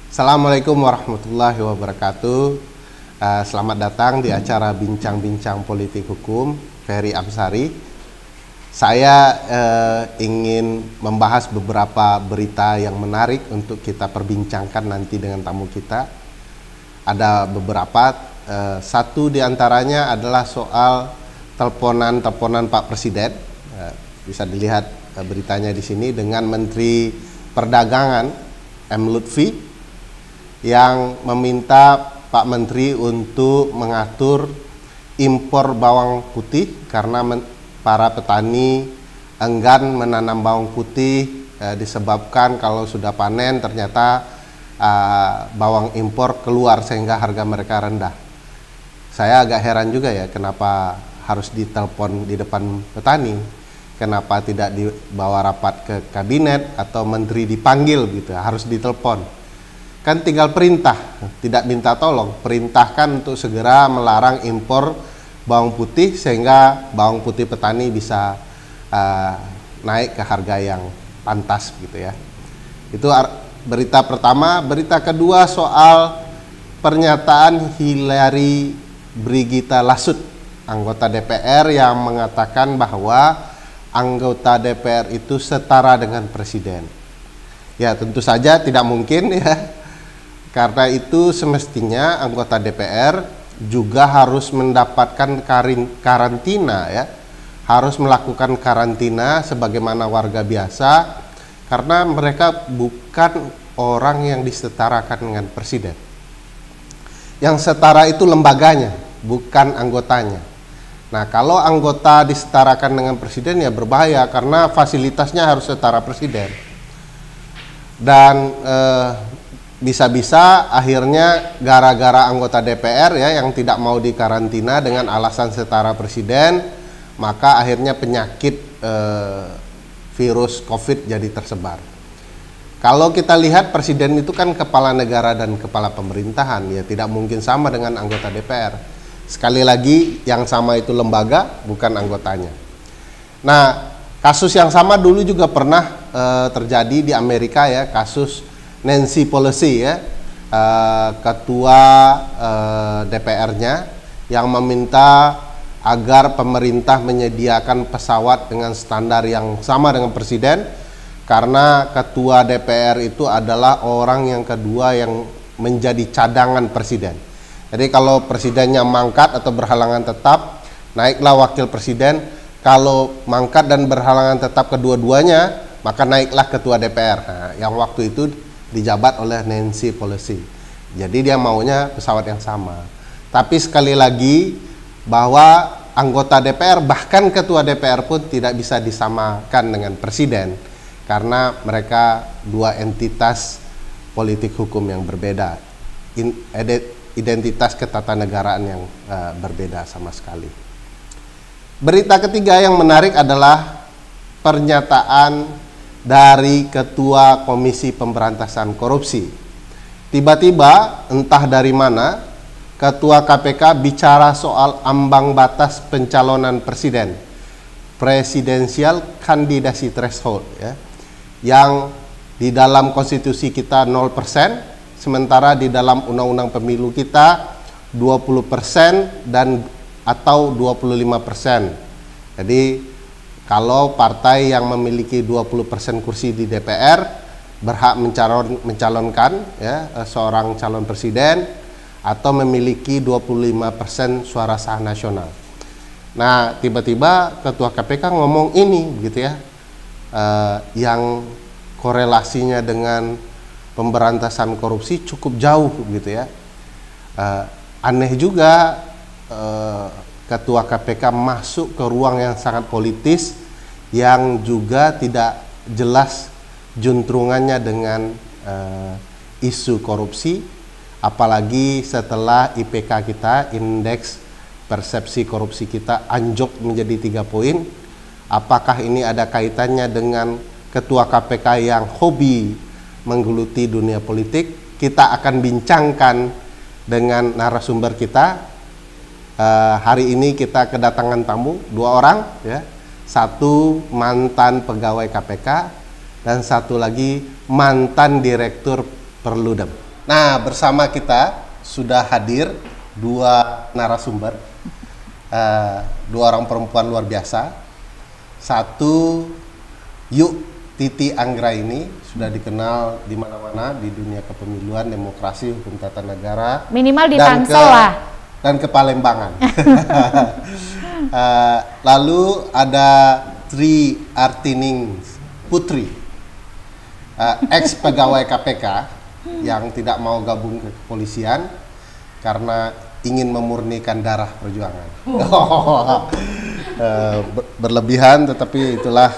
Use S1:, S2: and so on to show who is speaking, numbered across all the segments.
S1: Assalamualaikum warahmatullahi wabarakatuh. Selamat datang di acara Bincang-Bincang Politik Hukum, Ferry Amsari. Saya ingin membahas beberapa berita yang menarik untuk kita perbincangkan nanti dengan tamu kita. Ada beberapa, satu diantaranya adalah soal teleponan Pak Presiden. Bisa dilihat beritanya di sini dengan Menteri Perdagangan M. Lutfi yang meminta Pak Menteri untuk mengatur impor bawang putih karena para petani enggan menanam bawang putih disebabkan kalau sudah panen ternyata bawang impor keluar sehingga harga mereka rendah. Saya agak heran juga ya kenapa harus ditelepon di depan petani, kenapa tidak dibawa rapat ke kabinet atau menteri dipanggil gitu, harus ditelepon. Kan tinggal perintah, tidak minta tolong, perintahkan untuk segera melarang impor bawang putih sehingga bawang putih petani bisa naik ke harga yang pantas gitu ya. Itu berita pertama. Berita kedua soal pernyataan Hillary Brigita Lasut, anggota DPR, yang mengatakan bahwa anggota DPR itu setara dengan presiden. Ya tentu saja tidak mungkin ya. Karena itu semestinya anggota DPR juga harus mendapatkan karantina ya. Harus melakukan karantina sebagaimana warga biasa karena mereka bukan orang yang disetarakan dengan presiden. Yang setara itu lembaganya, bukan anggotanya. Nah, kalau anggota disetarakan dengan presiden ya berbahaya karena fasilitasnya harus setara presiden. Dan bisa-bisa akhirnya gara-gara anggota DPR ya yang tidak mau dikarantina dengan alasan setara presiden, maka akhirnya penyakit virus COVID jadi tersebar. Kalau kita lihat presiden itu kan kepala negara dan kepala pemerintahan, ya tidak mungkin sama dengan anggota DPR. Sekali lagi yang sama itu lembaga bukan anggotanya. Nah, kasus yang sama dulu juga pernah terjadi di Amerika ya, kasus Nancy Pelosi ya, ketua DPR-nya yang meminta agar pemerintah menyediakan pesawat dengan standar yang sama dengan presiden karena ketua DPR itu adalah orang yang kedua yang menjadi cadangan presiden. Jadi kalau presidennya mangkat atau berhalangan tetap, naiklah wakil presiden. Kalau mangkat dan berhalangan tetap kedua-duanya, maka naiklah ketua DPR. Nah, yang waktu itu dijabat oleh Nancy Pelosi. Jadi dia maunya pesawat yang sama. Tapi sekali lagi bahwa anggota DPR bahkan ketua DPR pun tidak bisa disamakan dengan presiden karena mereka dua entitas politik hukum yang berbeda, identitas ketatanegaraan yang berbeda sama sekali. Berita ketiga yang menarik adalah pernyataan dari Ketua Komisi Pemberantasan Korupsi. Tiba-tiba entah dari mana Ketua KPK bicara soal ambang batas pencalonan presiden, presidential candidacy threshold ya, yang di dalam konstitusi kita 0%, sementara di dalam undang-undang pemilu kita 20% dan atau 25%. Jadi kalau partai yang memiliki 20% kursi di DPR berhak mencalonkan ya, seorang calon presiden atau memiliki 25% suara sah nasional. Nah, tiba-tiba Ketua KPK ngomong ini gitu ya, yang korelasinya dengan pemberantasan korupsi cukup jauh gitu ya. Aneh juga Ketua KPK masuk ke ruang yang sangat politis yang juga tidak jelas juntrungannya dengan isu korupsi, apalagi setelah IPK kita, indeks persepsi korupsi kita anjlok menjadi 3 poin. Apakah ini ada kaitannya dengan Ketua KPK yang hobi menggeluti dunia politik? Kita akan bincangkan dengan narasumber kita. Hari ini kita kedatangan tamu 2 orang ya. Satu mantan pegawai KPK dan satu lagi mantan direktur Perludem. Nah, bersama kita sudah hadir dua narasumber, dua orang perempuan luar biasa. Satu, Yuk Titi Anggraini, sudah dikenal di mana-mana di dunia kepemiluan, demokrasi, hukum tata negara.
S2: Minimal di Tangsel lah.
S1: Dan ke Palembangan. Lalu ada Tri Artining Putri, ex pegawai KPK yang tidak mau gabung ke kepolisian karena ingin memurnikan darah perjuangan. Berlebihan, tetapi itulah.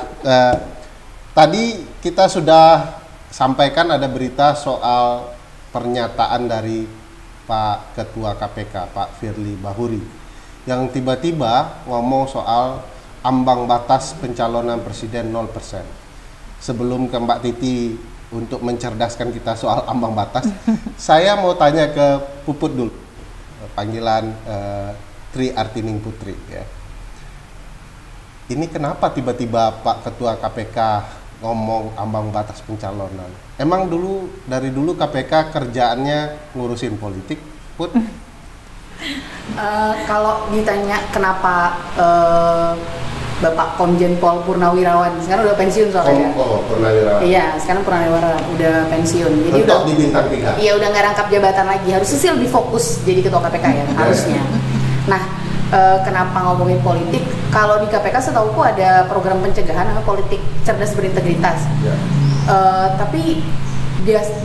S1: Tadi kita sudah sampaikan ada berita soal pernyataan dari Pak Ketua KPK, Pak Firly Bahuri, yang tiba-tiba ngomong soal ambang batas pencalonan presiden 0%. Sebelum ke Mbak Titi untuk mencerdaskan kita soal ambang batas, saya mau tanya ke Puput dulu, panggilan Tri Artining Putri. Ya. Ini kenapa tiba-tiba Pak Ketua KPK ngomong ambang batas pencalonan? Emang dari dulu KPK kerjaannya ngurusin politik, Put?
S3: Kalau ditanya kenapa Bapak Komjen Pol Purnawirawan, sekarang udah pensiun soalnya.
S1: Purnawirawan.
S3: Iya, sekarang Purnawirawan udah pensiun. Jadi
S1: mentok di bintang 3.
S3: Iya, udah nggak rangkap jabatan lagi. Harusnya sih lebih fokus jadi ketua KPK ya, harusnya. Nah, kenapa ngomongin politik? Kalau di KPK setahuku ada program pencegahan namanya politik cerdas berintegritas. Ya. Tapi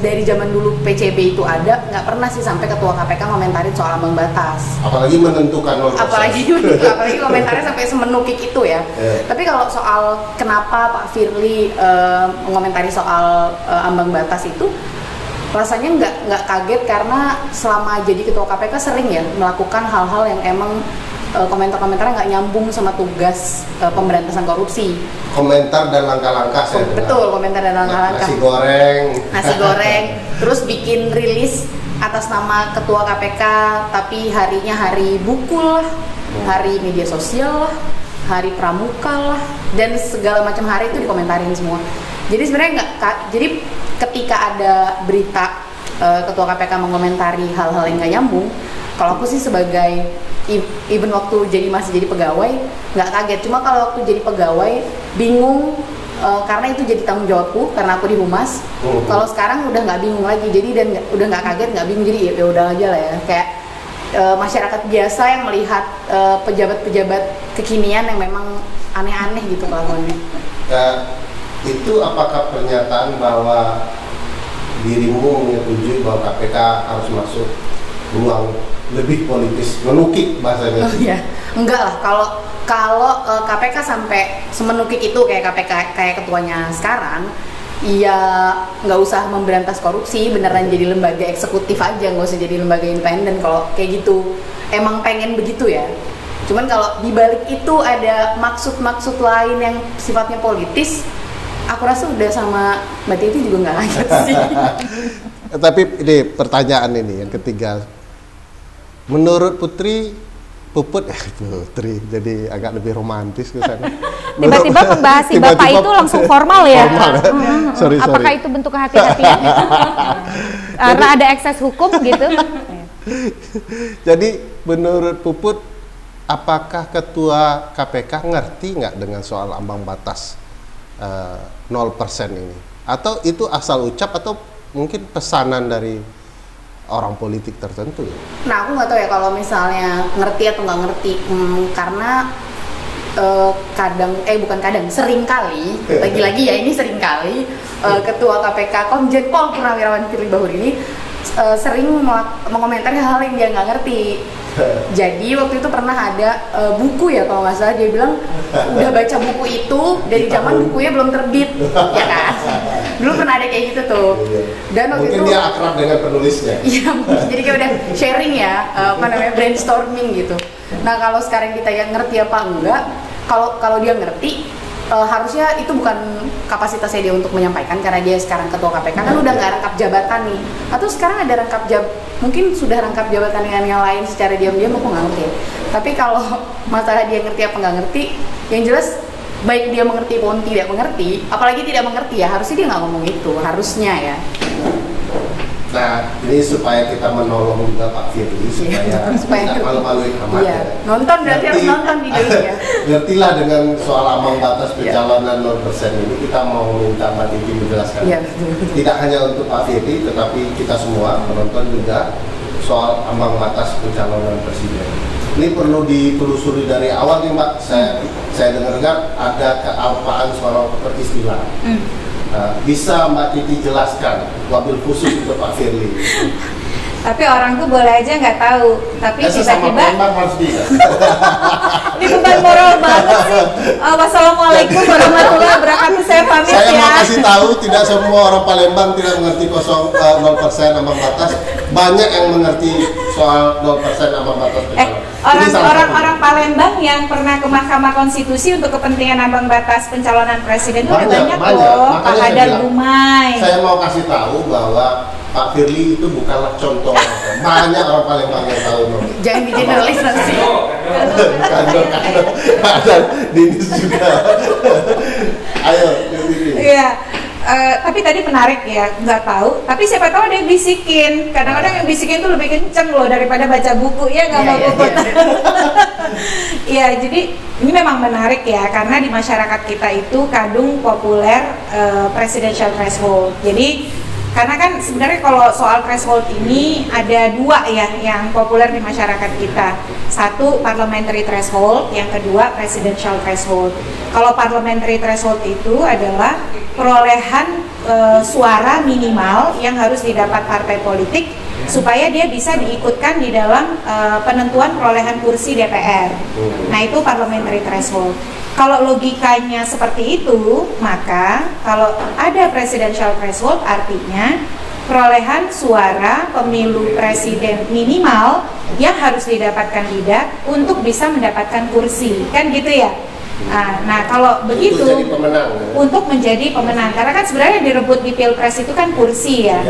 S3: dari zaman dulu PCB itu ada, nggak pernah sih sampai ketua KPK ngomentarin soal ambang batas.
S1: Apalagi menentukan 0%.
S3: Apalagi komentarnya sampai semenukik itu ya. Tapi kalau soal kenapa Pak Firly mengomentari soal ambang batas itu, rasanya nggak kaget karena selama jadi ketua KPK sering ya melakukan hal-hal yang emang komentar-komentarnya nggak nyambung sama tugas pemberantasan korupsi. Komentar dan langkah-langkah betul, komentar dan langkah-langkah. Nasi goreng, terus bikin rilis atas nama ketua KPK, tapi harinya hari buku lah, hari media sosial lah, hari pramuka lah, dan segala macam hari itu dikomentarin semua. Jadi sebenarnya jadi ketika ada berita ketua KPK mengomentari hal-hal yang nggak nyambung, kalau aku sih sebagai even waktu masih jadi pegawai nggak kaget. Cuma kalau waktu jadi pegawai bingung karena itu jadi tanggung jawabku karena aku di humas. Kalau sekarang udah nggak bingung lagi, jadi udah nggak kaget, nggak bingung, jadi ya udah aja lah ya. Kayak masyarakat biasa yang melihat pejabat-pejabat kekinian yang memang aneh-aneh gitu kelakuannya.
S1: Itu apakah pernyataan bahwa dirimu menyetujui bahwa KPK harus masuk ruang lebih politis, menukik bahasanya?
S3: Oh iya, enggak lah. Kalau KPK sampai semenukik itu kayak KPK kayak ketuanya sekarang, ya nggak usah memberantas korupsi, beneran jadi lembaga eksekutif aja, nggak usah jadi lembaga independen. Kalau kayak gitu, emang pengen begitu ya. Cuman kalau dibalik itu ada maksud-maksud lain yang sifatnya politis, aku rasa udah sama Mbak Titi juga nggak kaget sih.
S1: Tapi ini pertanyaan ini yang ketiga. Menurut Putri, Puput, Putri, jadi agak lebih romantis ke sana.
S2: Tiba-tiba membahas si Bapak itu langsung formal ya?
S1: Formal, ya? Sorry.
S2: Apakah itu bentuk kehati-hatian? Karena ada ekses hukum gitu?
S1: Jadi menurut Puput, apakah Ketua KPK ngerti nggak dengan soal ambang batas 0% ini? Atau itu asal ucap atau mungkin pesanan dari orang politik tertentu?
S3: Nah, aku nggak tahu ya kalau misalnya ngerti atau nggak ngerti, karena sering kali, lagi-lagi ya ini sering kali Ketua KPK Komjen Pol Purnawirawan Firly Bahuri ini sering mengomentari hal yang dia nggak ngerti. Jadi waktu itu pernah ada buku ya kalau nggak salah, dia bilang udah baca buku itu dari zaman bukunya belum terbit, ya kan? Dulu pernah ada kayak gitu tuh. Dan waktu
S1: mungkin
S3: itu
S1: dia akrab dengan penulisnya.
S3: Iya, jadi kayak udah sharing ya, brainstorming gitu. Nah kalau sekarang kita yang ngerti apa enggak, kalau dia ngerti, harusnya itu bukan kapasitasnya dia untuk menyampaikan karena dia sekarang ketua KPK kan udah nggak rangkap jabatan nih, atau sekarang ada mungkin sudah rangkap jabatan dengan yang lain secara diam-diam, aku nggak ngerti. Tapi kalau masalah dia ngerti apa nggak ngerti, yang jelas baik dia mengerti maupun tidak mengerti, apalagi tidak mengerti ya harusnya dia nggak ngomong itu, harusnya ya.
S1: Nah Nah, ini supaya kita menolong juga Pak Firly supaya tidak malu-maluin amat ya.
S3: Nonton berarti harus nonton videonya ya.
S1: Ngertilah dengan soal ambang batas pencalonan 0% ini, kita mau minta Mbak Titi menjelaskan. Tidak hanya untuk Pak Firly, tetapi kita semua penonton juga soal ambang batas pencalonan presiden. Ini perlu ditelusuri dari awal nih Mbak. Saya dengar ada kealpaan soal peristilah. Bisa Mbak Titi jelaskan, wabil khusus untuk Pak Firly.
S2: Tapi orang tuh boleh aja nggak tahu, tapi tiba-tiba ini beban moral banget sih. Wassalamualaikum warahmatullahi wabarakatuh. Saya pamit ya.
S1: Saya mau kasih tahu, tidak semua orang Palembang tidak mengerti 0% ambang batas. Banyak yang mengerti soal 0% ambang batas.
S2: Orang Palembang yang pernah ke Mahkamah Konstitusi untuk kepentingan ambang batas pencalonan presiden itu banyak loh. Pak Hadar Gumai.
S1: Saya mau kasih tahu bahwa Pak Firly itu bukanlah contoh. Banyak orang Palembang yang tahu.
S3: Jangan digeneralisasi.
S1: Ada Dinis juga. Ayo,
S2: iya. Tapi tadi menarik ya, nggak tahu. Tapi siapa tahu ada yang bisikin. Kadang-kadang yang bisikin tuh lebih kenceng loh daripada baca buku ya, nggak mau buku. Iya, jadi ini memang menarik ya, karena di masyarakat kita itu kadung populer presidential threshold. Jadi karena kan sebenarnya kalau soal threshold ini ada dua ya yang populer di masyarakat kita. Satu parliamentary threshold, yang kedua presidential threshold. Kalau parliamentary threshold itu adalah perolehan suara minimal yang harus didapat partai politik supaya dia bisa diikutkan di dalam penentuan perolehan kursi DPR. Nah, itu parliamentary threshold. Kalau logikanya seperti itu, maka kalau ada presidential threshold artinya perolehan suara pemilu presiden minimal yang harus didapat kandidat untuk bisa mendapatkan kursi, kan gitu ya. Nah, kalau begitu untuk menjadi pemenang, karena kan sebenarnya direbut di pilpres itu kan kursi ya.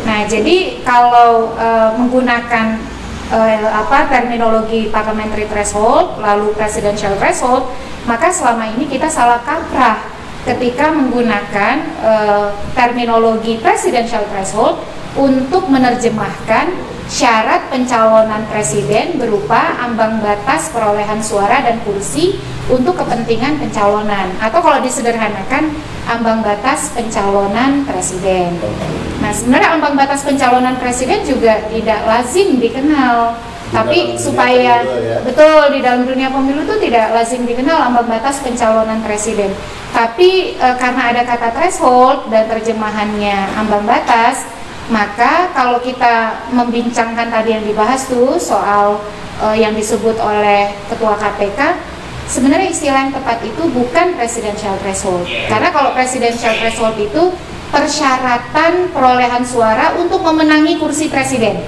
S2: Nah, jadi kalau menggunakan terminologi parliamentary threshold lalu presidential threshold, maka selama ini kita salah kaprah ketika menggunakan terminologi presidential threshold untuk menerjemahkan syarat pencalonan presiden berupa ambang batas perolehan suara dan kursi untuk kepentingan pencalonan, atau kalau disederhanakan ambang batas pencalonan presiden. Nah, sebenarnya ambang batas pencalonan presiden juga tidak lazim dikenal, tapi supaya betul di dalam dunia pemilu itu tidak lazim dikenal ambang batas pencalonan presiden. Tapi karena ada kata threshold dan terjemahannya ambang batas, maka kalau kita membincangkan tadi yang dibahas tuh soal yang disebut oleh Ketua KPK, sebenarnya istilah yang tepat itu bukan presidential threshold. Karena kalau presidential threshold itu persyaratan perolehan suara untuk memenangi kursi presiden.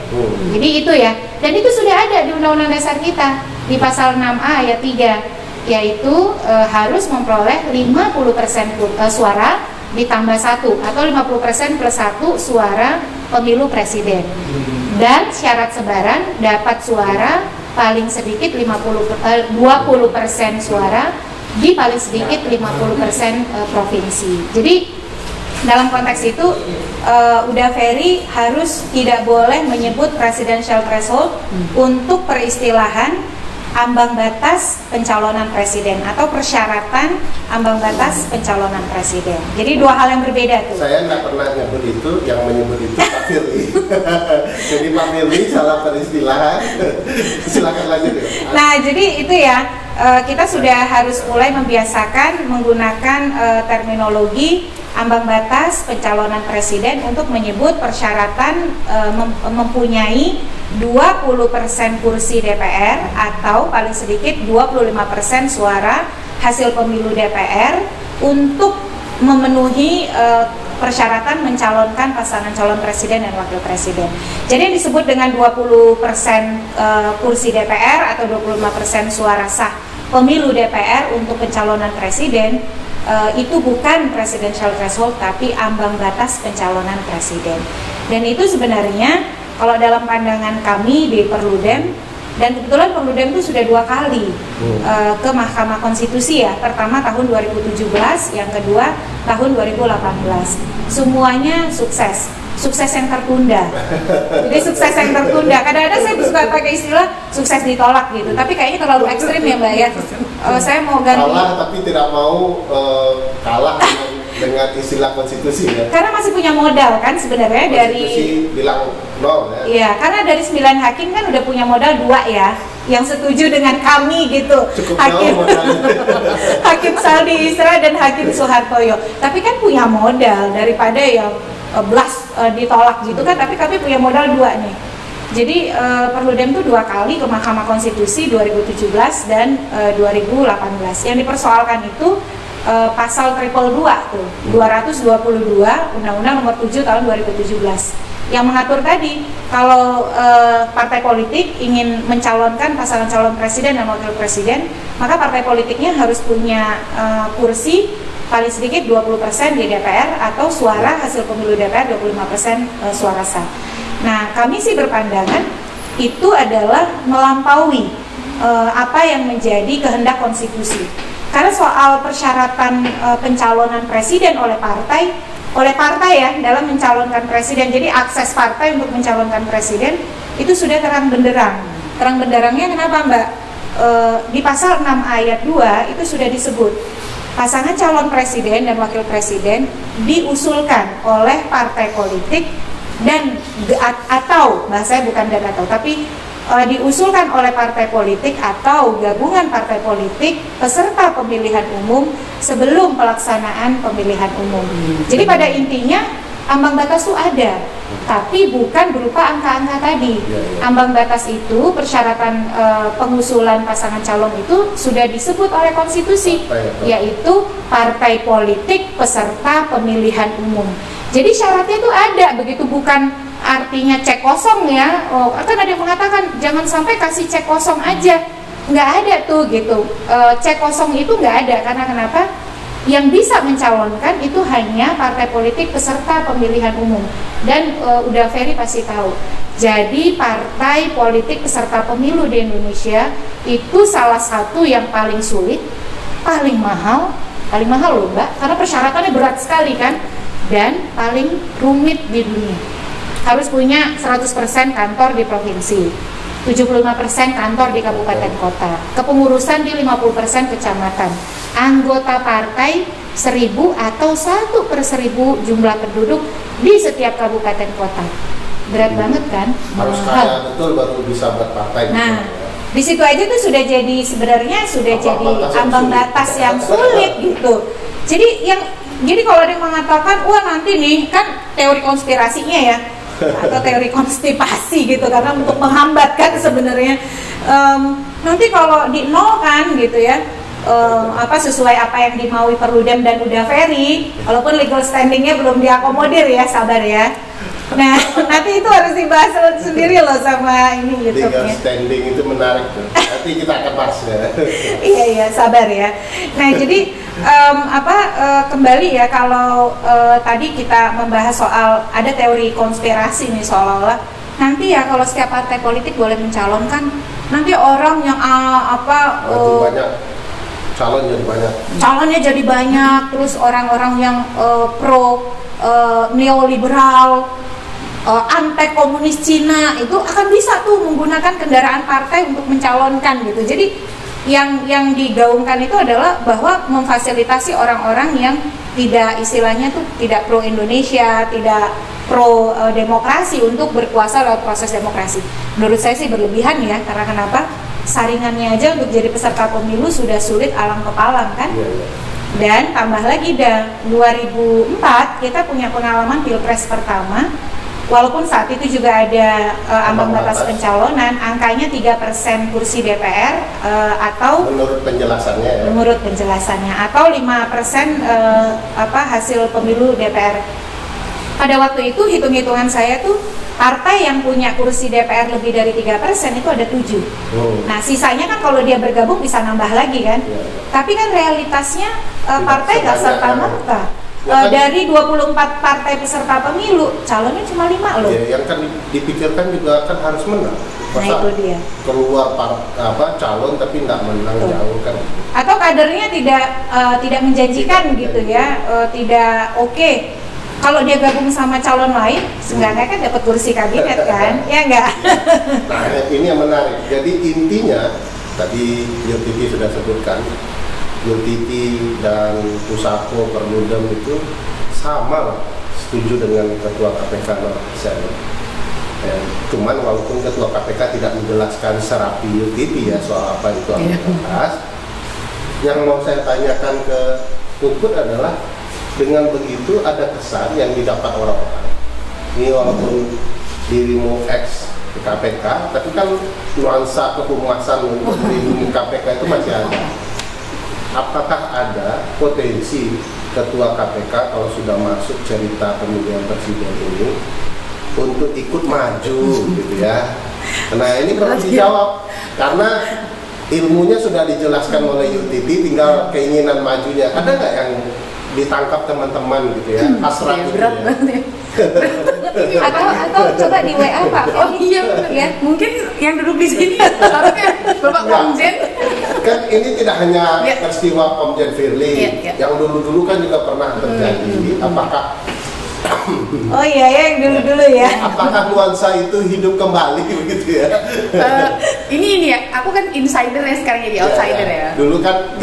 S2: Jadi itu ya. Dan itu sudah ada di Undang-Undang Dasar kita di pasal 6A ayat 3, yaitu harus memperoleh 50% suara ditambah 1 atau 50% plus 1 suara pemilu presiden. Dan syarat sebaran dapat suara paling sedikit 20% suara di paling sedikit 50% provinsi. Jadi dalam konteks itu udah Ferry harus tidak boleh menyebut presidential threshold untuk peristilahan ambang batas pencalonan presiden atau persyaratan ambang batas pencalonan presiden. Jadi dua hal yang berbeda tuh.
S1: Saya nggak pernah nyebut itu, yang menyebut itu Pak Firly. Jadi Pak Firly salah peristilahan. Silakan lanjut ya.
S2: Nah, jadi itu ya, kita sudah harus mulai membiasakan menggunakan terminologi ambang batas pencalonan presiden untuk menyebut persyaratan mempunyai 20% kursi DPR atau paling sedikit 25% suara hasil pemilu DPR untuk memenuhi persyaratan mencalonkan pasangan calon presiden dan wakil presiden. Jadi yang disebut dengan 20% kursi DPR atau 25% suara sah pemilu DPR untuk pencalonan presiden, itu bukan presidential threshold tapi ambang batas pencalonan presiden. Dan itu sebenarnya kalau dalam pandangan kami di Perludem, dan kebetulan Perludem itu sudah 2 kali ke Mahkamah Konstitusi ya. Pertama tahun 2017, yang kedua tahun 2018. Semuanya sukses. sukses yang tertunda. Jadi sukses yang tertunda. Kadang-kadang saya suka pakai istilah sukses ditolak gitu. Tapi kayaknya terlalu ekstrim ya Mbak ya. Saya mau ganti.
S1: Kalah tapi tidak mau kalah dengan istilah konstitusi ya.
S2: Karena masih punya modal kan sebenarnya dari.
S1: Konstitusi bilang nol ya.
S2: Iya, karena dari 9 hakim kan udah punya modal 2 ya. Yang setuju dengan kami gitu.
S1: Cukup
S2: hakim Hakim Saldi Isra dan Hakim Soehartoyo. Tapi kan punya modal daripada yang belas ditolak gitu kan, tapi kami punya modal 2 nih. Jadi Perludem itu 2 kali ke Mahkamah Konstitusi 2017 dan 2018. Yang dipersoalkan itu pasal 222 tuh, 222 Undang-Undang Nomor 7 tahun 2017 yang mengatur tadi kalau partai politik ingin mencalonkan pasangan calon presiden dan wakil presiden, maka partai politiknya harus punya kursi paling sedikit 20% di DPR atau suara hasil pemilu DPR 25% suara sah. Nah, kami sih berpandangan itu adalah melampaui apa yang menjadi kehendak konstitusi. Karena soal persyaratan pencalonan presiden oleh partai ya dalam mencalonkan presiden. Jadi akses partai untuk mencalonkan presiden itu sudah terang benderang. Terang benderangnya kenapa Mbak? Di pasal 6 ayat 2 itu sudah disebut pasangan calon presiden dan wakil presiden diusulkan oleh partai politik dan atau bahasanya bukan dan atau tapi diusulkan oleh partai politik atau gabungan partai politik peserta pemilihan umum sebelum pelaksanaan pemilihan umum. Jadi pada intinya ambang batas itu ada, tapi bukan berupa angka-angka tadi. Ambang batas itu persyaratan pengusulan pasangan calon itu sudah disebut oleh konstitusi, yaitu partai politik peserta pemilihan umum. Jadi syaratnya itu ada, begitu, bukan artinya cek kosong ya. Kan ada yang mengatakan jangan sampai kasih cek kosong aja, nggak ada tuh gitu. Cek kosong itu nggak ada, karena kenapa? Yang bisa mencalonkan itu hanya partai politik peserta pemilihan umum. Dan udah Ferry pasti tahu. Jadi partai politik peserta pemilu di Indonesia itu salah satu yang paling sulit, paling mahal loh Mbak, karena persyaratannya berat sekali kan, dan paling rumit di dunia. Harus punya 100% kantor di provinsi, 75% kantor di kabupaten kota, kepengurusan di 50% kecamatan, anggota partai 1000 atau 1/1000 jumlah penduduk di setiap kabupaten kota. Berat banget kan?
S1: Harus kaya betul baru bisa buat partai.
S2: Nah, di situ aja tuh sudah jadi sebenarnya sudah jadi ambang batas yang sulit gitu. Jadi kalau ada yang mengatakan, wah nanti nih kan teori konspirasinya ya, atau teori konstipasi gitu, karena untuk menghambat kan sebenarnya nanti kalau di nol kan gitu ya, sesuai apa yang dimaui Perludem dan udah Ferry, walaupun legal standingnya belum diakomodir ya, sabar ya. Nah, nanti itu harus dibahas sendiri loh sama ini YouTube-nya.
S1: Legal standing itu menarik tuh. Nanti kita akan bahas ya.
S2: Iya, sabar ya. Nah, jadi kembali ya, kalau tadi kita membahas soal ada teori konspirasi nih, seolah-olah nanti ya kalau setiap partai politik boleh mencalonkan, nanti orang yang
S1: banyak
S2: calonnya jadi banyak, terus orang-orang yang pro neoliberal, anti komunis Cina itu akan bisa tuh menggunakan kendaraan partai untuk mencalonkan gitu. Jadi yang digaungkan itu adalah bahwa memfasilitasi orang-orang yang tidak, istilahnya tuh tidak pro Indonesia, tidak pro demokrasi untuk berkuasa lewat proses demokrasi. Menurut saya sih berlebihan ya, karena kenapa? Saringannya aja untuk jadi peserta pemilu sudah sulit alang kepalang kan? Dan tambah lagi 2004 kita punya pengalaman Pilpres pertama. Walaupun saat itu juga ada ambang batas pencalonan, angkanya 3% kursi DPR atau
S1: menurut penjelasannya
S2: atau 5% hasil pemilu DPR. Pada waktu itu hitung-hitungan saya tuh partai yang punya kursi DPR lebih dari 3% itu ada 7. Nah, sisanya kan kalau dia bergabung bisa nambah lagi kan. Tapi kan realitasnya partai nggak serta-merta. Dari 24 partai peserta pemilu, calonnya cuma 5 loh.
S1: Yang kan dipikirkan juga kan harus menang.
S2: Nah, itu dia.
S1: Keluar calon tapi nggak menang jauh kan.
S2: Atau kadernya tidak menjanjikan gitu ya, tidak oke. kalau dia gabung sama calon lain, seenggaknya kan dapat kursi kabinet kan, ya enggak?
S1: Nah, ini yang menarik. Jadi intinya tadi Yutiti sudah sebutkan, Yutiti dan Pusako Perludem itu sama lah, setuju dengan Ketua KPK 0%. Cuman walaupun Ketua KPK tidak menjelaskan serapi Yutiti ya soal apa itu ambang batas, yang mau saya tanyakan ke Puput adalah dengan begitu ada kesan yang didapat orang-orang. Ini walaupun dirimu ex KPK, tapi kan nuansa kehumasan untuk dilindungi KPK itu masih ada. Apakah ada potensi Ketua KPK kalau sudah masuk cerita pemilihan presiden ini untuk ikut maju gitu ya? Nah ini perlu dijawab karena ilmunya sudah dijelaskan oleh Yutiti, tinggal keinginan majunya. Ada nggak yang ditangkap teman-teman gitu ya, hasrat gitu
S3: berat
S1: ya.
S3: banget ya.
S2: atau coba di WA Pak.
S3: Oh iya ya, mungkin yang duduk di sini harusnya Bapak Komjen.
S1: Kan ini tidak hanya peristiwa Komjen Firly, yang dulu-dulu kan juga pernah terjadi. Apakah
S2: Oh iya ya, yang dulu-dulu ya.
S1: apakah nuansa itu hidup kembali begitu ya?
S3: Ini ya, aku kan insider ya sekarang jadi outsider ya.
S1: Dulu kan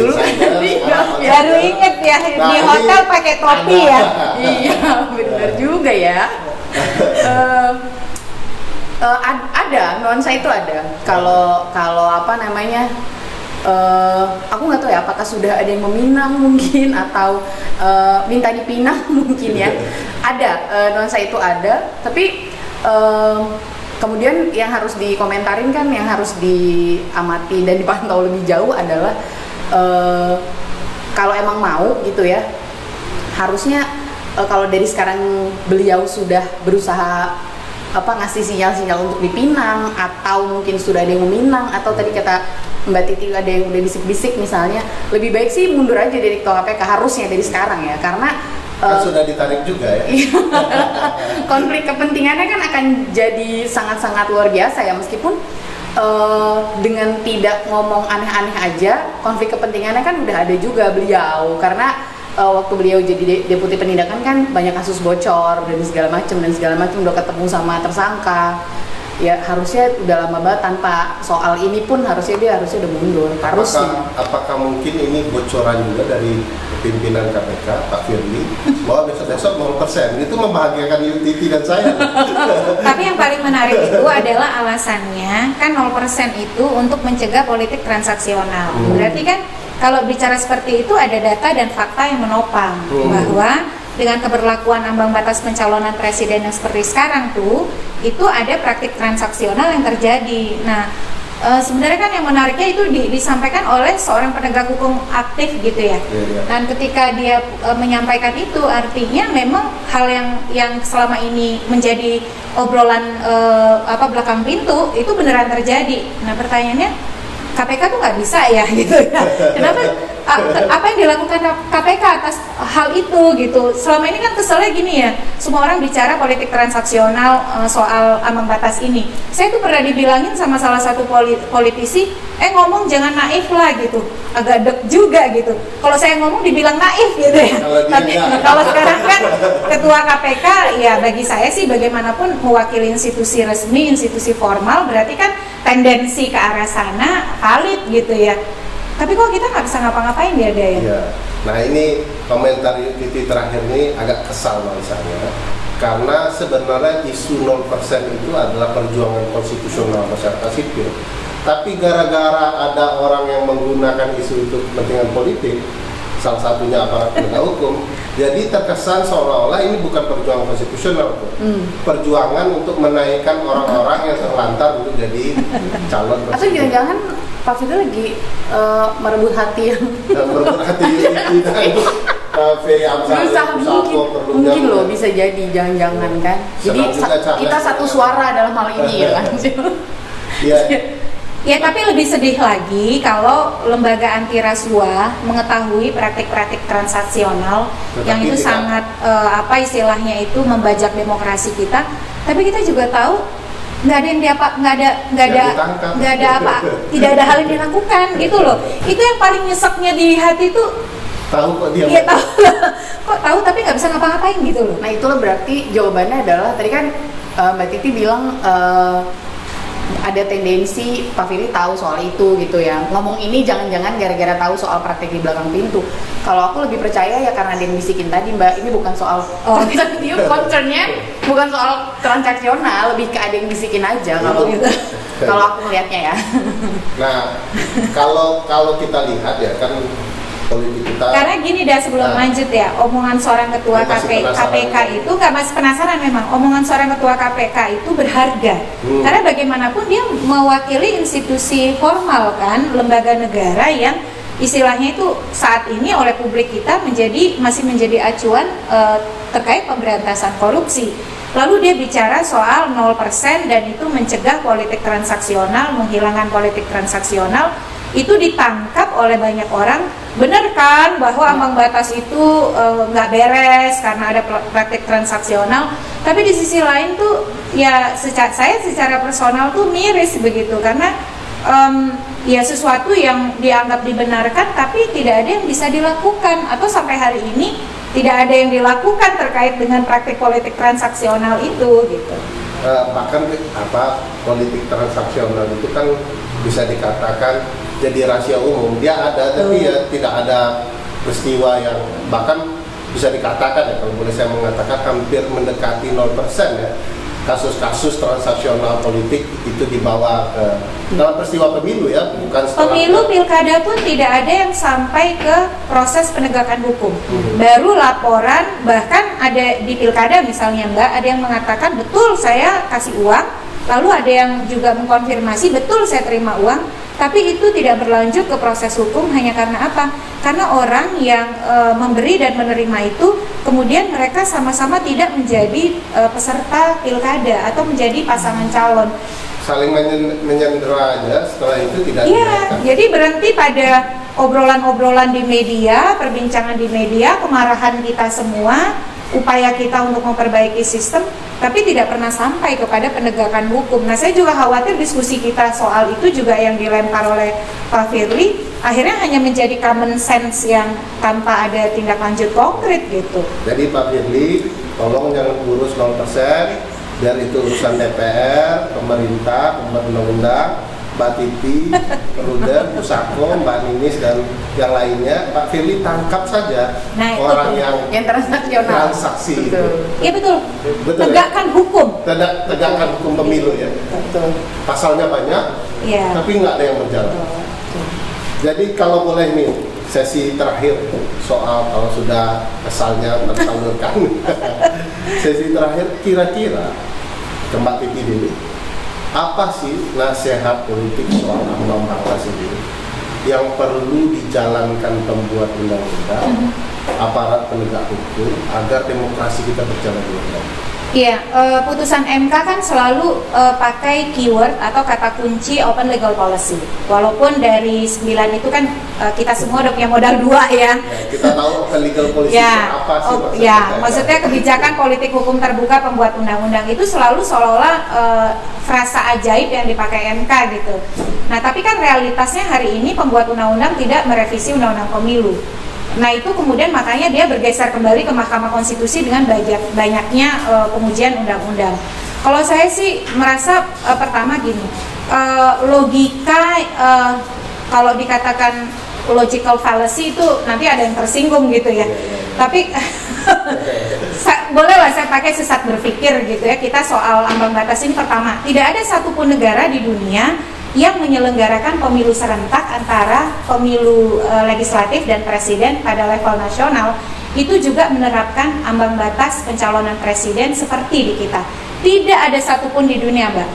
S2: Baru inget ya, di hotel pakai topi ya.
S3: Iya, benar juga ya. Ada nuansa itu ada. Kalau apa namanya? Aku nggak tahu ya apakah sudah ada yang meminang mungkin atau minta dipinang mungkin ya. Ada nuansa itu ada, tapi kemudian yang harus dikomentarin kan, yang harus diamati dan dipantau lebih jauh adalah kalau emang mau gitu ya, harusnya kalau dari sekarang beliau sudah berusaha ngasih sinyal-sinyal untuk dipinang, atau mungkin sudah ada yang meminang, atau tadi kata Mbak Titi ada yang udah bisik-bisik misalnya, lebih baik sih mundur aja dari Ketua KPK harusnya dari sekarang ya, karena
S1: sudah ditarik juga ya.
S3: Konflik kepentingannya kan akan jadi sangat-sangat luar biasa ya, meskipun dengan tidak ngomong aneh-aneh aja, konflik kepentingannya kan udah ada juga beliau, karena waktu beliau jadi deputi penindakan kan banyak kasus bocor dan segala macam udah ketemu sama tersangka. Ya harusnya udah lama banget, tanpa soal ini pun harusnya udah mundur.
S1: Apakah mungkin ini bocoran juga dari pimpinan KPK Pak Firly bahwa besok-besok 0%? Itu membahagiakan Yutiti dan saya.
S2: Tapi yang paling menarik itu adalah alasannya kan 0% itu untuk mencegah politik transaksional. Berarti kan kalau bicara seperti itu ada data dan fakta yang menopang bahwa dengan keberlakuan ambang batas pencalonan presiden yang seperti sekarang tuh, itu ada praktik transaksional yang terjadi. Nah, sebenarnya kan yang menariknya itu disampaikan oleh seorang penegak hukum aktif gitu ya. Dan ketika dia menyampaikan itu, artinya memang hal yang selama ini menjadi obrolan belakang pintu itu beneran terjadi. Nah, pertanyaannya KPK tuh nggak bisa ya gitu ya. Kenapa? Apa yang dilakukan KPK atas hal itu gitu? Selama ini kan keselnya gini ya, semua orang bicara politik transaksional soal ambang batas ini. Saya tuh pernah dibilangin sama salah satu politisi, ngomong jangan naif lah gitu, agak deg juga gitu. Kalau saya ngomong dibilang naif gitu ya. Tapi kalau sekarang kan ketua KPK ya, bagi saya sih bagaimanapun mewakili institusi resmi, institusi formal, berarti kan tendensi ke arah sana valid gitu ya. Tapi kok kita nggak bisa ngapa-ngapain ya, Dayan?
S1: Iya. Nah ini komentar Yutiti terakhir ini agak kesal misalnya, karena sebenarnya isu 0% itu adalah perjuangan konstitusional masyarakat sipil. Tapi gara-gara ada orang yang menggunakan isu itu kepentingan politik, salah satunya aparat penegak hukum, jadi terkesan seolah-olah ini bukan perjuangan konstitusional, perjuangan untuk menaikkan orang-orang yang terlantar untuk jadi calon presiden.
S3: Atau jangan-jangan Pak Firly lagi merebut hati yang
S1: merebut hati itu Ferry Amsari,
S3: mungkin loh, bisa jadi jangan-jangan kan. Jadi kita satu suara dalam hal ini ya kan.
S2: Ya, tapi lebih sedih lagi kalau lembaga anti rasuah mengetahui praktik-praktik transaksional yang itu sangat istilahnya itu membajak demokrasi kita. Tapi kita juga tahu nggak ada hal yang dilakukan gitu loh. Itu yang paling nyeseknya di hati itu,
S1: Tahu kok dia.
S2: Iya tahu. Kok tahu tapi nggak bisa ngapa-ngapain gitu loh.
S3: Nah itulah berarti jawabannya adalah tadi kan Mbak Titi bilang ada tendensi Pak Firly tahu soal itu gitu ya. Ngomong ini jangan-jangan gara-gara tahu soal praktek di belakang pintu. Kalau aku lebih percaya ya karena ada yang bisikin tadi Mbak, ini bukan soal concernnya bukan soal transaksional, lebih ke ada yang bisikin aja kalau gitu. Kalau aku melihatnya ya.
S1: Nah, kalau kita lihat ya kan politik kita.
S2: Karena gini dah sebelum lanjut ya, omongan seorang ketua KPK itu nggak masih penasaran memang. Omongan seorang ketua KPK itu berharga. Karena bagaimanapun dia mewakili institusi formal kan, lembaga negara yang istilahnya itu saat ini oleh publik kita masih menjadi acuan terkait pemberantasan korupsi. Lalu dia bicara soal 0% dan itu mencegah politik transaksional, menghilangkan politik transaksional. Itu ditangkap oleh banyak orang, benar kan bahwa ambang batas itu nggak beres karena ada praktik transaksional. Tapi di sisi lain tuh ya saya secara personal tuh miris begitu karena ya sesuatu yang dianggap dibenarkan tapi tidak ada yang bisa dilakukan atau sampai hari ini tidak ada yang dilakukan terkait dengan praktik politik transaksional itu gitu.
S1: Bahkan politik transaksional itu kan bisa dikatakan jadi rahasia umum. Dia ada tapi ya tidak ada peristiwa yang bahkan bisa dikatakan ya kalau boleh saya mengatakan hampir mendekati 0% ya kasus-kasus transaksional politik itu dibawa ke dalam peristiwa pemilu ya, bukan setelah
S2: pemilu pilkada pun tidak ada yang sampai ke proses penegakan hukum. Baru laporan, bahkan ada di pilkada misalnya Mbak, ada yang mengatakan betul saya kasih uang, lalu ada yang juga mengkonfirmasi betul saya terima uang, tapi itu tidak berlanjut ke proses hukum hanya karena apa? Karena orang yang memberi dan menerima itu kemudian mereka sama-sama tidak menjadi peserta pilkada atau menjadi pasangan calon.
S1: Saling menyandera aja, setelah itu tidak.
S2: Iya, jadi berhenti pada obrolan-obrolan di media, perbincangan di media, kemarahan kita semua, upaya kita untuk memperbaiki sistem, tapi tidak pernah sampai kepada penegakan hukum. Nah, saya juga khawatir diskusi kita soal itu juga yang dilempar oleh Pak Firly, akhirnya hanya menjadi common sense yang tanpa ada tindak lanjut konkret gitu.
S1: Jadi Pak Firly, tolong jangan urus 0%, biar itu urusan DPR, pemerintah, pembuat undang-undang, Mbak Titi, Perludem, Pusako, Mbak Ninis dan yang lainnya. Pak Firly tangkap saja orang yang
S3: transaksional
S1: transaksi
S3: betul.
S1: itu.
S2: Iya betul. Tegakkan
S1: ya?
S2: hukum.
S1: Tegakkan hukum pemilu ya.
S3: Betul.
S1: Pasalnya banyak, tapi nggak ada yang berjalan. Jadi kalau boleh nih sesi terakhir soal kalau sudah kesalnya tersalurkan. Sesi terakhir kira-kira ke Mbak Titi dulu. Apa sih nasihat politik soal ambang batas ini yang perlu dijalankan pembuat undang-undang, aparat penegak hukum agar demokrasi kita berjalan dengan baik?
S2: Iya, putusan MK kan selalu pakai keyword atau kata kunci open legal policy. Walaupun dari 9 itu kan kita semua udah punya modal 2 ya.
S1: Kita tahu open legal policy apa sih maksudnya?
S2: Maksudnya kebijakan politik hukum terbuka pembuat undang-undang itu selalu seolah-olah frasa ajaib yang dipakai MK gitu. Nah, tapi kan realitasnya hari ini pembuat undang-undang tidak merevisi undang-undang pemilu. Nah itu kemudian makanya dia bergeser kembali ke Mahkamah Konstitusi dengan banyaknya pengujian undang-undang. Kalau saya sih merasa pertama gini, logika kalau dikatakan logical fallacy itu nanti ada yang tersinggung gitu ya. Tapi bolehlah saya pakai sesat berpikir gitu ya. Kita soal ambang batas ini pertama, tidak ada satupun negara di dunia yang menyelenggarakan pemilu serentak antara pemilu legislatif dan presiden pada level nasional itu juga menerapkan ambang batas pencalonan presiden seperti di kita. Tidak ada satupun di dunia, Mbak.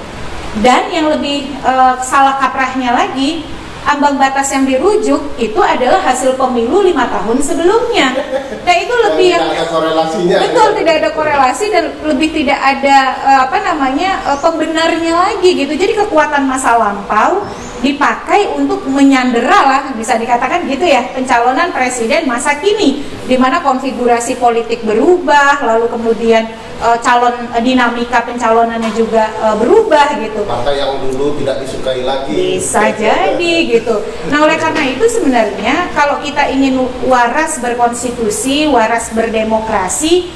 S2: Dan yang lebih salah kaprahnya lagi, ambang batas yang dirujuk itu adalah hasil pemilu 5 tahun sebelumnya. Nah itu lebih yang
S1: tidak ada korelasinya.
S2: Betul, tidak ada korelasi dan lebih tidak ada pembenarnya lagi gitu. Jadi kekuatan masa lampau dipakai untuk menyandera lah, bisa dikatakan gitu ya, pencalonan presiden masa kini, di mana konfigurasi politik berubah, lalu kemudian dinamika pencalonannya juga berubah gitu.
S1: Partai yang dulu tidak disukai lagi.
S2: Bisa jadi gitu. Nah, oleh karena itu sebenarnya kalau kita ingin waras berkonstitusi, waras berdemokrasi,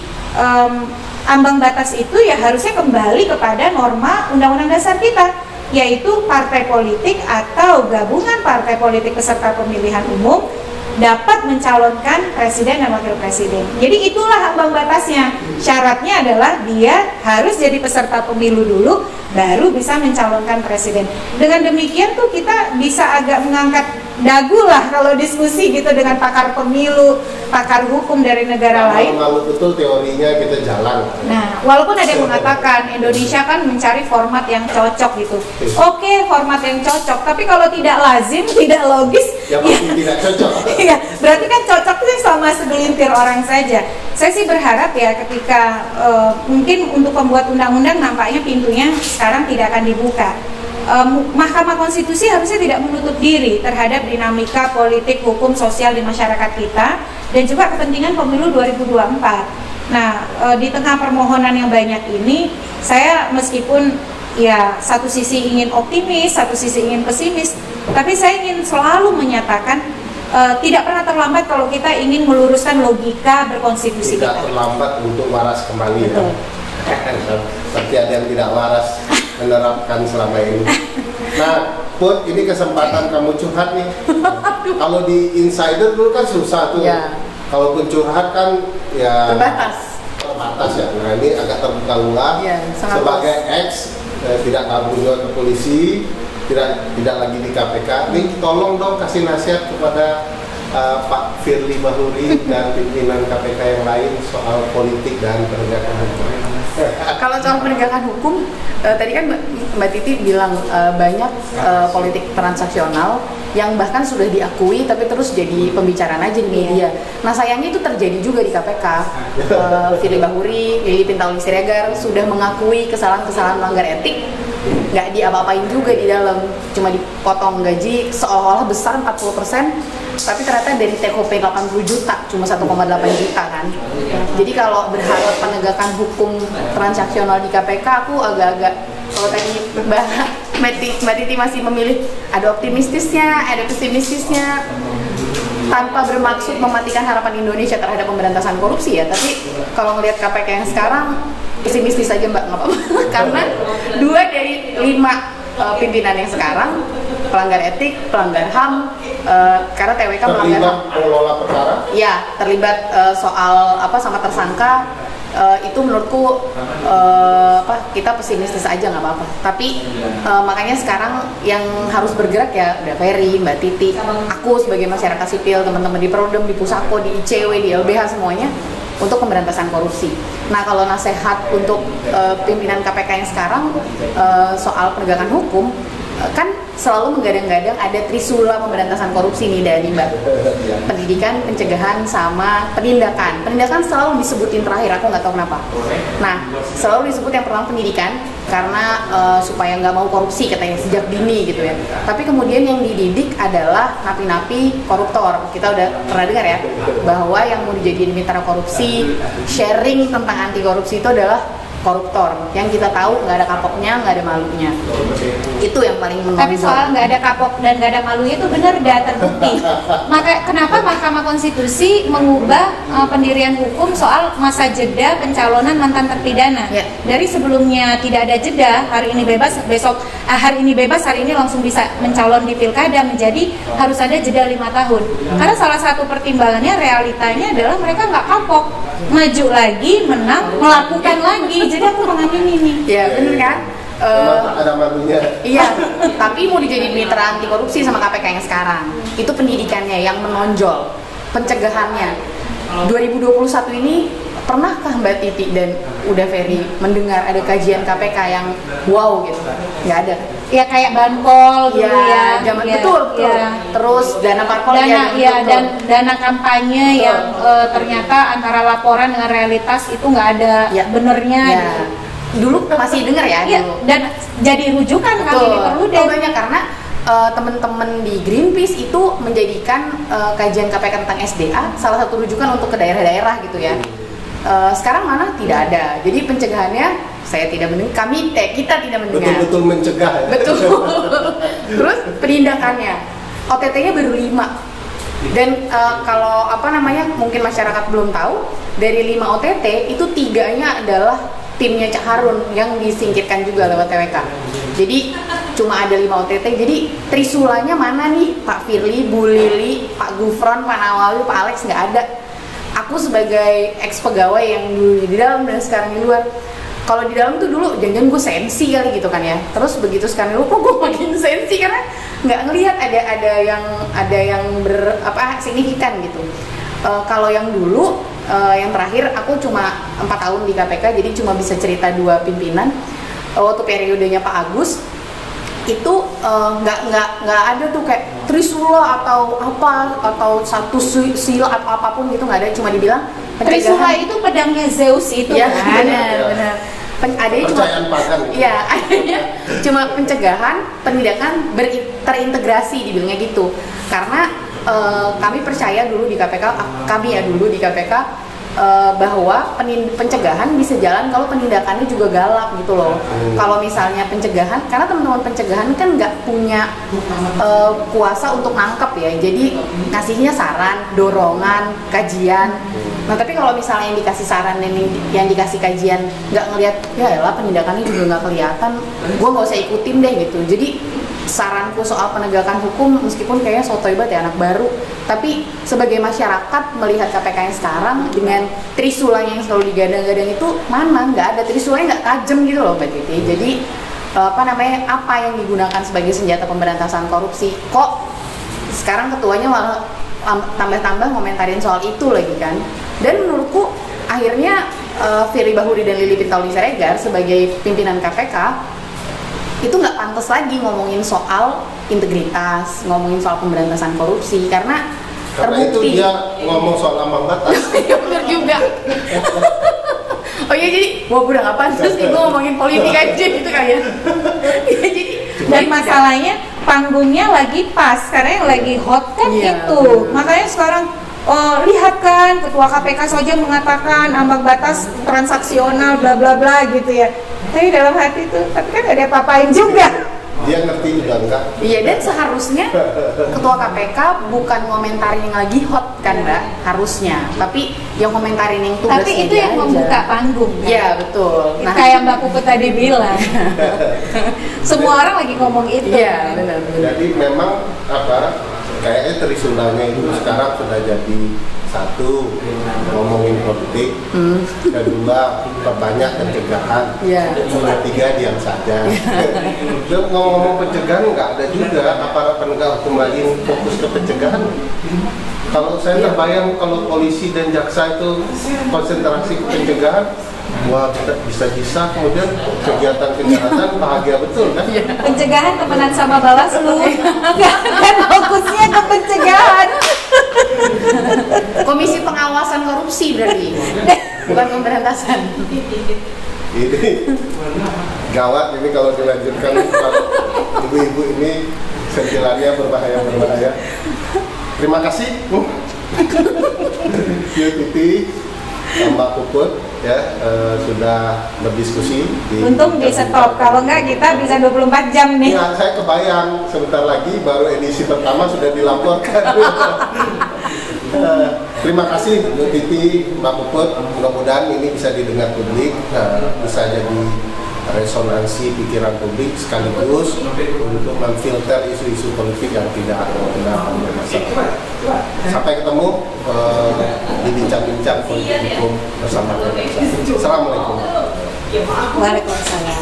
S2: ambang batas itu ya harusnya kembali kepada norma Undang-Undang Dasar kita, yaitu partai politik atau gabungan partai politik peserta pemilihan umum dapat mencalonkan presiden dan wakil presiden. Jadi itulah ambang batasnya. Syaratnya adalah dia harus jadi peserta pemilu dulu, baru bisa mencalonkan presiden. Dengan demikian tuh kita bisa agak mengangkat dagu lah kalau diskusi gitu dengan pakar pemilu, pakar hukum dari negara lain.
S1: Kalau betul teorinya kita jalan.
S2: Nah, walaupun ada yang mengatakan Indonesia kan mencari format yang cocok gitu. Oke, format yang cocok, tapi kalau tidak lazim, tidak logis,
S1: ya pasti tidak cocok.
S2: Iya, berarti kan cocok itu sama segelintir orang saja. Saya sih berharap ya ketika mungkin untuk pembuat undang-undang nampaknya pintunya sekarang tidak akan dibuka. Mahkamah Konstitusi harusnya tidak menutup diri terhadap dinamika politik, hukum, sosial di masyarakat kita dan juga kepentingan pemilu 2024. Nah, di tengah permohonan yang banyak ini, saya meskipun ya satu sisi ingin optimis, satu sisi ingin pesimis, tapi saya ingin selalu menyatakan tidak pernah terlambat kalau kita ingin meluruskan logika berkonstitusi
S1: tidak
S2: kita.
S1: Tidak terlambat untuk waras kembali.
S2: Betul.
S1: Ya. Tapi ada yang tidak waras menerapkan selama ini. Nah, Put, ini kesempatan kamu curhat nih. Kalau di insider dulu kan susah tuh.
S3: Ya.
S1: Kalaupun curhat kan ya terbatas ya. Nah, ini agak terbuka luas.
S3: Ya,
S1: sebagai ex tidak kabur ke polisi, tidak lagi di KPK. Nih, tolong dong kasih nasihat kepada Pak Firly Bahuri dan pimpinan KPK yang lain soal politik dan penegakan hukum.
S3: Kalau soal penegakan hukum, tadi kan Mbak Titi bilang banyak politik transaksional yang bahkan sudah diakui tapi terus jadi pembicaraan aja di media. Nah, sayangnya itu terjadi juga di KPK. Firly Bahuri, Lili Pintauli Siregar sudah mengakui kesalahan-kesalahan melanggar etik, nggak diapa-apain juga di dalam, cuma dipotong gaji seolah-olah besar 40%, tapi ternyata dari take home 80 juta cuma 1,8 juta kan. Jadi kalau berharap penegakan hukum transaksional di KPK, aku agak-agak, kalau tadi Mbak Titi masih memilih ada optimistisnya, ada pesimistisnya, tanpa bermaksud mematikan harapan Indonesia terhadap pemberantasan korupsi ya. Tapi kalau ngelihat KPK yang sekarang, pesimistis aja Mbak, nggak apa-apa. Karena 2 dari 5 pimpinan yang sekarang pelanggar etik, pelanggar HAM, karena TWK melanggar HAM.
S1: Pengelola perkara?
S3: Ya, terlibat soal apa sama tersangka. Itu menurutku kita pesimistis aja nggak apa-apa. Tapi makanya sekarang yang harus bergerak ya udah Ferry, Mbak Titi, aku sebagai masyarakat sipil, teman-teman di Prodem, di Pusako, di ICW, di LBH semuanya untuk pemberantasan korupsi. Nah, kalau nasihat untuk pimpinan KPK yang sekarang soal penegakan hukum, kan selalu menggadang-gadang ada trisula pemberantasan korupsi nih dari Mbak. Pendidikan, pencegahan, sama penindakan. Penindakan selalu disebutin terakhir, aku nggak tahu kenapa. Nah, selalu disebut yang pertama pendidikan karena supaya nggak mau korupsi katanya sejak dini gitu ya. Tapi kemudian yang dididik adalah napi-napi koruptor. Kita udah pernah dengar ya bahwa yang mau dijadiin mitra korupsi, sharing tentang anti korupsi itu adalah koruptor, yang kita tahu nggak ada kapoknya, nggak ada malunya. Itu yang paling menonjol.
S2: Tapi soal nggak ada kapok dan nggak ada malunya itu benar udah terbukti. Maka kenapa Mahkamah Konstitusi mengubah pendirian hukum soal masa jeda pencalonan mantan terpidana?
S3: Ya.
S2: Dari sebelumnya tidak ada jeda, hari ini bebas, besok hari ini bebas, hari ini langsung bisa mencalon di pilkada, menjadi harus ada jeda 5 tahun. Karena salah satu pertimbangannya realitanya adalah mereka nggak kapok, maju lagi, menang, melakukan lagi. Jadi aku mengamini ini.
S3: Ya benar kan?
S1: Ada malunya.
S3: Iya, tapi mau dijadiin mitra anti korupsi sama KPK yang sekarang. Itu pendidikannya yang menonjol, pencegahannya. 2021 ini pernahkah Mbak Titi dan udah Ferry mendengar ada kajian KPK yang wow gitu? Nggak ada.
S2: Ya kayak Banpol dulu ya.
S3: Zaman
S2: ya,
S3: betul.
S2: Ya.
S3: Terus dana parpol
S2: dan dana kampanye betul. Yang ternyata antara laporan dengan realitas itu nggak ada benernya.
S3: Ya.
S2: Gitu.
S3: Dulu masih dengar ya,
S2: dulu. Dan jadi rujukan kali ini perlu
S3: deh. Banyak karena teman-teman di Greenpeace itu menjadikan kajian KPK tentang SDA salah satu rujukan untuk ke daerah-daerah gitu ya. Sekarang mana tidak ada. Jadi pencegahannya saya tidak mendengar, kita tidak mendengar.
S1: Betul-betul mencegah ya.
S3: Betul. Terus penindakannya, OTT-nya baru 5. Dan kalau mungkin masyarakat belum tahu, dari 5 OTT itu 3-nya adalah timnya Cak Harun yang disingkirkan juga lewat TWK. Jadi cuma ada 5 OTT. Jadi trisulanya mana nih? Pak Firly, Bu Lili, Pak Gufron, Pak Nawawi, Pak Alex nggak ada. Aku sebagai ex pegawai yang dulu di dalam dan sekarang di luar. Kalau di dalam tuh dulu jangan gue sensi kali gitu kan ya. Terus begitu sekarang lu kok gue makin sensi karena nggak ngelihat ada yang signifikan gitu. Kalau yang dulu yang terakhir aku cuma 4 tahun di KPK, jadi cuma bisa cerita 2 pimpinan. Waktu periodenya Pak Agus itu nggak ada tuh kayak Trisula atau satu sila atau apapun gitu, nggak ada, cuma dibilang
S2: Trisula itu pedangnya Zeus itu
S3: ya,
S2: kan.
S3: Benar. Adanya cuma ya, adanya cuma pencegahan, penindakan terintegrasi dibilangnya gitu. Karena kami percaya dulu di KPK, dulu di KPK bahwa pencegahan bisa jalan kalau penindakannya juga galak gitu loh. Kalau misalnya pencegahan, karena teman-teman pencegahan kan nggak punya kuasa untuk nangkep ya, jadi ngasihnya saran, dorongan, kajian. Nah tapi kalau misalnya yang dikasih saran dan yang dikasih kajian nggak ngelihat, ya elah penindakannya juga nggak kelihatan, gue nggak usah ikutin deh gitu. Jadi saranku soal penegakan hukum meskipun kayaknya sotoy banget ya anak baru, tapi sebagai masyarakat melihat KPK yang sekarang dengan trisulanya yang selalu digadang-gadang itu mana nggak ada, trisulanya nggak tajam gitu loh Mbak Titi. Jadi apa yang digunakan sebagai senjata pemberantasan korupsi, kok sekarang ketuanya malah tambah-tambah ngomentarin soal itu lagi kan. Dan menurutku akhirnya Firly Bahuri dan Lili Pintauli Siregar sebagai pimpinan KPK itu nggak pantas lagi ngomongin soal integritas, ngomongin soal pemberantasan korupsi karena terbukti.
S1: Itu dia ngomong soal ambang batas.
S3: Iya benar juga. Oh iya, jadi gue udah nggak pantas nih gue ngomongin politik aja gitu kan ya. Jadi
S2: dan masalahnya panggungnya lagi pas karena yang lagi hot kan itu. Makanya sekarang lihat kan ketua KPK saja mengatakan ambang batas transaksional bla bla bla gitu ya. Tapi dalam hati tuh, tapi kan gak ada apa-apain juga.
S1: Dia ngerti juga enggak?
S3: Iya, dan seharusnya ketua KPK bukan ngomentarin yang lagi hot kan Mbak, harusnya. Tapi yang komentarin yang tugasnya.
S2: Tapi itu yang membuka panggung kan?
S3: Iya, betul.
S2: Nah, kayak Mbak Puput tadi bilang. Semua orang lagi ngomong itu.
S3: Iya, benar.
S1: Jadi memang kayaknya Trisulanya itu sekarang sudah jadi satu, ngomongin politik, kedua perbanyak pencegahan, ketiga diam saja. Dan ngomong pencegahan nggak ada juga aparat penegak hukum lagi fokus ke pencegahan. Kalau saya terbayang kalau polisi dan jaksa itu konsentrasi ke pencegahan, wah bisa kemudian kegiatan kejahatan bahagia betul kan?
S2: Pencegahan temenan sama Bawaslu, kan fokusnya ke pencegahan.
S3: Komisi Pengawasan Korupsi berarti, bukan pemberantasan.
S1: Ini gawat ini kalau dilanjutkan, kalau ibu-ibu ini sentilannya berbahaya. Terima kasih Titi, Mbak Puput ya sudah berdiskusi.
S2: Untung di stop, kalau enggak kita bisa 24 jam nih.
S1: Ya, saya kebayang sebentar lagi baru edisi pertama sudah dilaporkan. Terima kasih Bu Titi, Mbak Puput, mudah-mudahan ini bisa didengar publik, bisa jadi resonansi pikiran publik sekaligus untuk memfilter isu-isu politik yang tidak benar bermasalah. Sampai ketemu di bincang-bincang politik hukum bersama. Assalamualaikum.
S2: Waalaikumsalam.